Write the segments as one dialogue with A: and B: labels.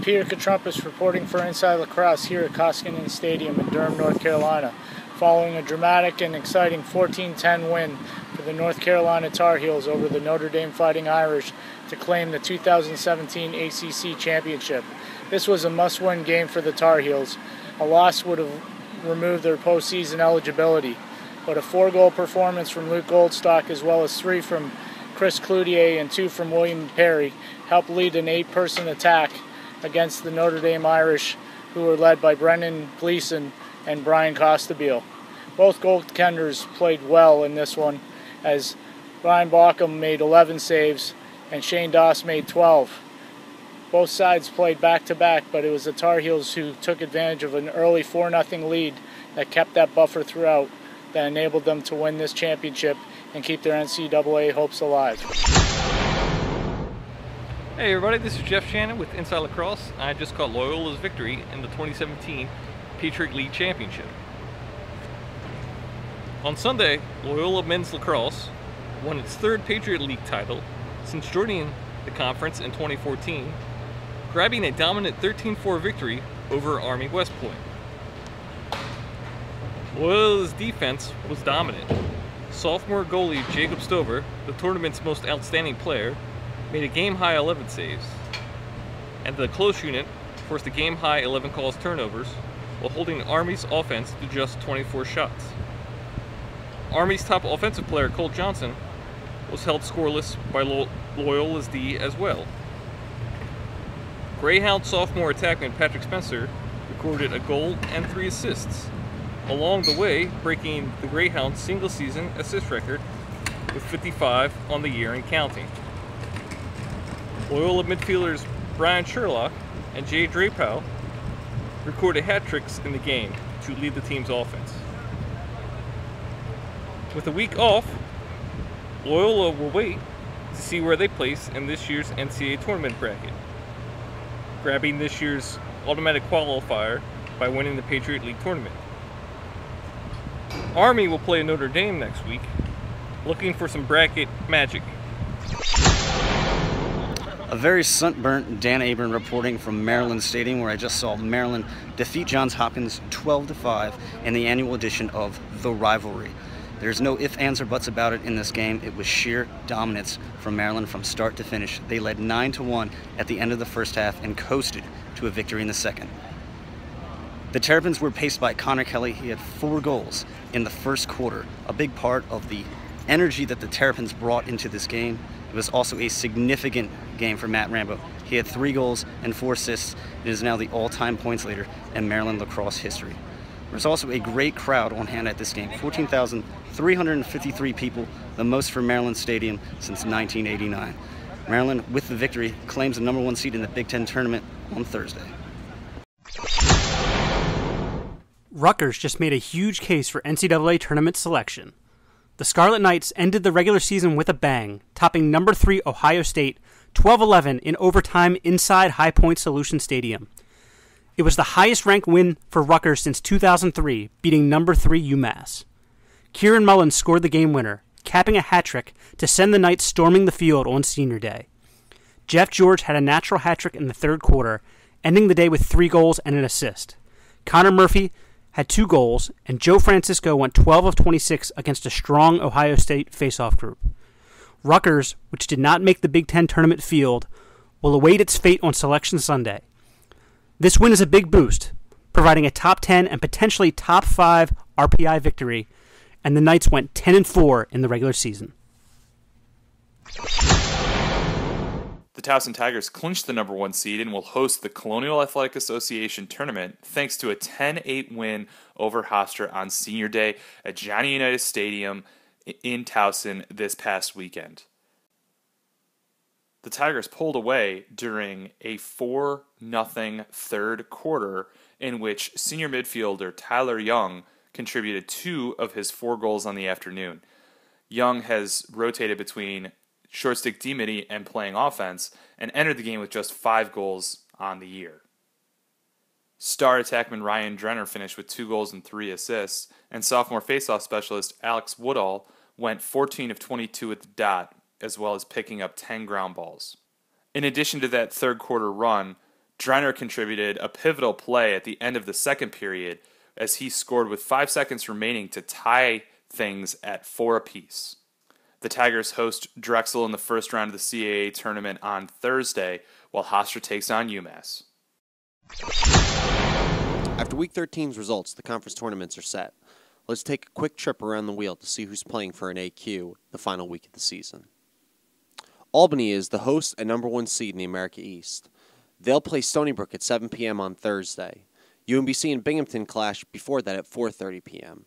A: Peter Katrumpus reporting for Inside Lacrosse here at Koskinen Stadium in Durham, North Carolina, following a dramatic and exciting 14-10 win for the North Carolina Tar Heels over the Notre Dame Fighting Irish to claim the 2017 ACC Championship. This was a must-win game for the Tar Heels. A loss would have removed their postseason eligibility, but a 4-goal performance from Luke Goldstock as well as 3 from Chris Cloutier and 2 from William Perry helped lead an 8-person attack against the Notre Dame Irish, who were led by Brendan Gleeson and Brian Costabile. Both goaltenders played well in this one, as Brian Bauckham made 11 saves and Shane Doss made 12. Both sides played back-to-back, but it was the Tar Heels who took advantage of an early 4-0 lead that kept that buffer throughout, that enabled them to win this championship and keep their NCAA hopes alive.
B: Hey everybody, this is Jeff Shannon with Inside Lacrosse. I just caught Loyola's victory in the 2017 Patriot League Championship. On Sunday, Loyola men's lacrosse won its 3rd Patriot League title since joining the conference in 2014, grabbing a dominant 13-4 victory over Army West Point. Loyola's defense was dominant. Sophomore goalie Jacob Stover, the tournament's most outstanding player, made a game-high 11 saves, and the close unit forced a game-high 11 calls turnovers while holding Army's offense to just 24 shots. Army's top offensive player, Colt Johnson, was held scoreless by Loyola's D as well. Greyhound sophomore attackman Patrick Spencer recorded a goal and 3 assists, along the way breaking the Greyhound single-season assist record with 55 on the year and counting. Loyola midfielders Brian Sherlock and Jay Drapeau recorded hat tricks in the game to lead the team's offense. With a week off, Loyola will wait to see where they place in this year's NCAA Tournament bracket, grabbing this year's automatic qualifier by winning the Patriot League Tournament. Army will play Notre Dame next week, looking for some bracket magic.
C: A very sunburnt Dan Abram reporting from Maryland Stadium, where I just saw Maryland defeat Johns Hopkins 12-5 in the annual edition of the Rivalry. There's no ifs, ands, or buts about it in this game. It was sheer dominance from Maryland from start to finish. They led 9-1 at the end of the first half and coasted to a victory in the second. The Terrapins were paced by Connor Kelly. He had 4 goals in the first quarter, a big part of the energy that the Terrapins brought into this game. It was also a significant game for Matt Rambo. He had 3 goals and 4 assists. It is now the all-time points leader in Maryland lacrosse history. There's also a great crowd on hand at this game, 14,353 people, the most for Maryland Stadium since 1989. Maryland, with the victory, claims the #1 seed in the Big Ten tournament on Thursday.
D: Rutgers just made a huge case for NCAA tournament selection. The Scarlet Knights ended the regular season with a bang, topping number 3 Ohio State 12-11 in overtime inside High Point Solution Stadium. It was the highest-ranked win for Rutgers since 2003, beating number 3 UMass. Kieran Mullins scored the game winner, capping a hat-trick to send the Knights storming the field on Senior Day. Jeff George had a natural hat-trick in the third quarter, ending the day with 3 goals and an assist. Connor Murphy had 2 goals, and Joe Francisco went 12 of 26 against a strong Ohio State face-off group. Rutgers, which did not make the Big Ten tournament field, will await its fate on Selection Sunday. This win is a big boost, providing a top 10 and potentially top 5 RPI victory, and the Knights went 10-4 in the regular season.
E: The Towson Tigers clinched the #1 seed and will host the Colonial Athletic Association tournament thanks to a 10-8 win over Hofstra on Senior Day at Johnny Unitas Stadium in Towson this past weekend. The Tigers pulled away during a 4-0 third quarter in which senior midfielder Tyler Young contributed 2 of his 4 goals on the afternoon. Young has rotated between short stick D-midi and playing offense, and entered the game with just 5 goals on the year. Star attackman Ryan Drenner finished with 2 goals and 3 assists, and sophomore faceoff specialist Alex Woodall went 14 of 22 at the dot, as well as picking up 10 ground balls. In addition to that third quarter run, Driner contributed a pivotal play at the end of the second period as he scored with 5 seconds remaining to tie things at 4 apiece. The Tigers host Drexel in the first round of the CAA Tournament on Thursday, while Hofstra takes on UMass.
F: After Week 13's results, the conference tournaments are set. Let's take a quick trip around the wheel to see who's playing for an AQ the final week of the season. Albany is the host and number 1 seed in the America East. They'll play Stony Brook at 7 p.m. on Thursday. UMBC and Binghamton clash before that at 4:30 p.m.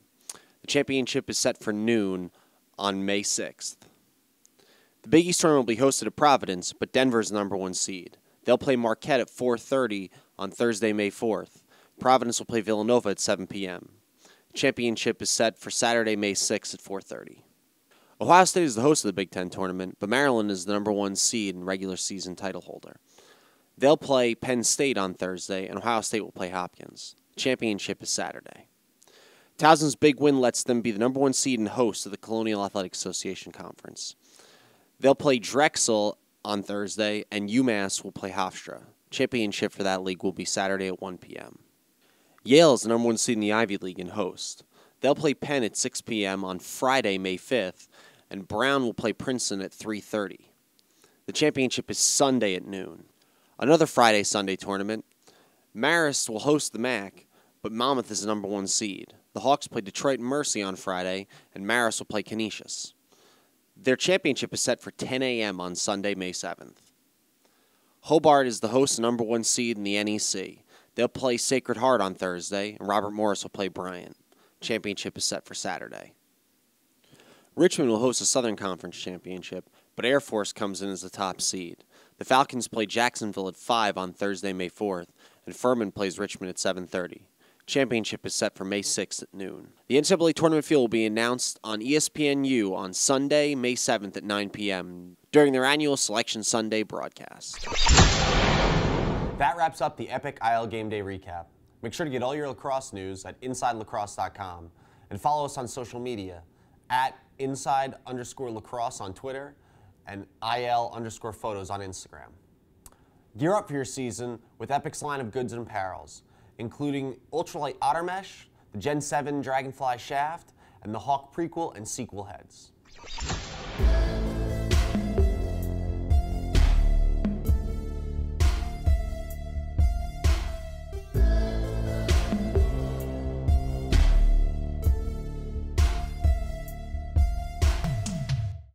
F: The championship is set for noon on May 6th. The Big East tournament will be hosted at Providence, but Denver is the number 1 seed. They'll play Marquette at 4:30 on Thursday, May 4th. Providence will play Villanova at 7 p.m. The championship is set for Saturday, May 6th at 4:30. Ohio State is the host of the Big Ten tournament, but Maryland is the number 1 seed and regular season title holder. They'll play Penn State on Thursday, and Ohio State will play Hopkins. The championship is Saturday. Towson's big win lets them be the number 1 seed and host of the Colonial Athletic Association Conference. They'll play Drexel on Thursday, and UMass will play Hofstra. Championship for that league will be Saturday at 1 p.m. Yale is the number 1 seed in the Ivy League and host. They'll play Penn at 6 p.m. on Friday, May 5th, and Brown will play Princeton at 3:30. The championship is Sunday at noon. Another Friday-Sunday tournament. Marist will host the MAAC, but Monmouth is the number 1 seed. The Hawks play Detroit and Mercy on Friday, and Marist will play Canisius. Their championship is set for 10 a.m. on Sunday, May 7th. Hobart is the host and number 1 seed in the NEC. They'll play Sacred Heart on Thursday, and Robert Morris will play Bryant. Championship is set for Saturday. Richmond will host a Southern Conference championship, but Air Force comes in as the top seed. The Falcons play Jacksonville at 5 on Thursday, May 4th, and Furman plays Richmond at 7:30. Championship is set for May 6th at noon. The NCAA Tournament field will be announced on ESPNU on Sunday, May 7th at 9 p.m. during their annual Selection Sunday broadcast.
G: That wraps up the Epic IL Game Day recap. Make sure to get all your lacrosse news at InsideLacrosse.com and follow us on social media at Inside_Lacrosse on Twitter and IL_photos on Instagram. Gear up for your season with Epic's line of goods and apparels, including ultralight otter mesh, the Gen 7 Dragonfly shaft, and the Hawk prequel and sequel heads.